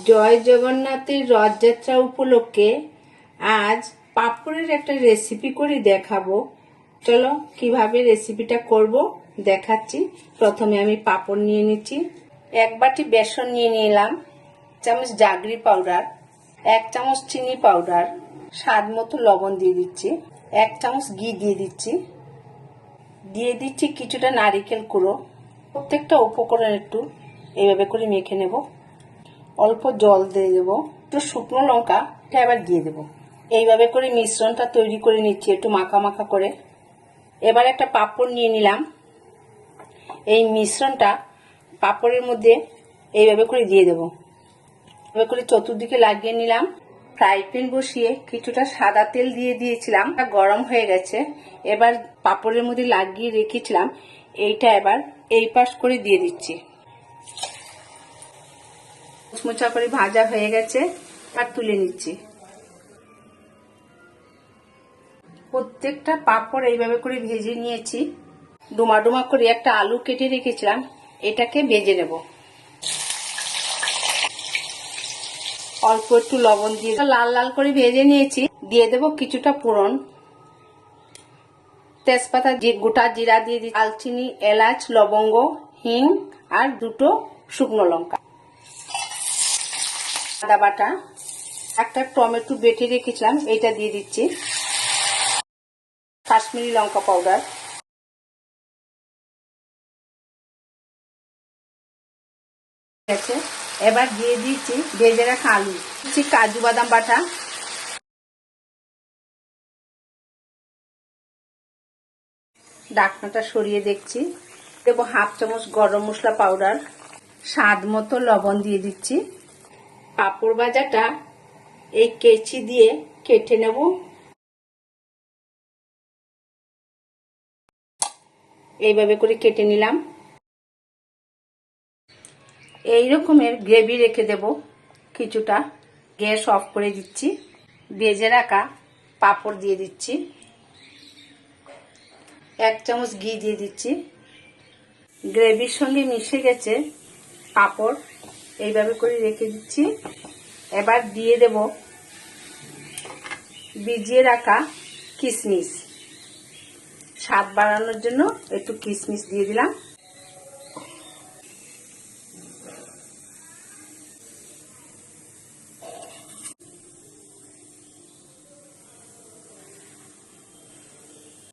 জয় জগন্নাথের রথযাত্রা উপলক্ষে আজ পাঁপড়ের একটা রেসিপি করে দেখাবো। চলো কিভাবে রেসিপিটা করব দেখাচ্ছি। প্রথমে আমি পাঁপড় নিয়ে নিচ্ছি, এক বাটি বেসন নিয়ে নিলাম, চামচ জাগরি পাউডার, 1 চামচ চিনি পাউডার, স্বাদ মতো লবণ দিয়ে দিচ্ছি, 1 চামচ ঘি দিয়ে দিচ্ছি, কিছুটা নারিকেল কুড়ো। প্রত্যেকটা উপকরণ একটু এইভাবে করে মেখে নেব। অল্প জল দিয়ে দেবো, একটু শুকনো লঙ্কা এবার দিয়ে দেবো। এইভাবে করে মিশ্রণটা তৈরি করে নিচ্ছি একটু মাখা মাখা করে। এবার একটা পাঁপড় নিয়ে নিলাম, এই মিশ্রণটা পাঁপড়ের মধ্যে এইভাবে করে দিয়ে দেবো। এভাবে করে চতুর্দিকে লাগিয়ে নিলাম। ফ্রাই প্যান বসিয়ে কিছুটা সাদা তেল দিয়ে দিয়েছিলাম, গরম হয়ে গেছে। এবার পাঁপড়ের মধ্যে লাগিয়ে রেখেছিলাম এইটা এবার এই পাশ করে দিয়ে দিচ্ছি। মুচমুচা করে ভাজা হয়ে গেছে, আর তুলে নিচ্ছি। প্রত্যেকটা পাঁপড় এইভাবে করে ভেজে নিয়েছি। ডুমা ডুমা করে একটা আলু কেটে রেখেছিলাম, এটাকে ভেজে নেব। অল্প একটু লবণ দিয়ে লাল লাল করে ভেজে নিয়েছি। দিয়ে দেব কিছুটা ফোড়ন, তেজপাতা, গোটা জিরা দিয়ে দিচ্ছি, দালচিনি, এলাচ, লবঙ্গ, হিং আর 2টো শুকনো লঙ্কা, আদা বাটা, একটা টমেটো বেটে রেখেছিলাম এইটা দিয়ে দিচ্ছি, কাশ্মীরি লঙ্কা পাউডার, আছে। এবার দিয়ে দিচ্ছি ভেজে রাখা আলু, কাজু বাদাম বাটা, ঢাকনাটা সরিয়ে দেখছি। দেবো 1/2 চামচ গরম মশলা পাউডার, স্বাদ মতো লবণ দিয়ে দিচ্ছি। পাঁপড় ভাজাটা এই কেচি দিয়ে কেটে নেব। এইভাবে করে কেটে নিলাম। এই রকমের গ্রেভি রেখে দেব কিছুটা। গ্যাস অফ করে দিচ্ছি। ভেজে রাখা পাঁপড় দিয়ে দিচ্ছি, 1 চামচ ঘি দিয়ে দিচ্ছি। গ্রেভির সঙ্গে মিশে গেছে পাঁপড়, এইভাবে করে রেখে দিচ্ছি। এবার দিয়ে দেব ভিজিয়ে রাখা কিশমিশ, স্বাদ বাড়ানোর জন্য একটু কিশমিশ দিয়ে দিলাম।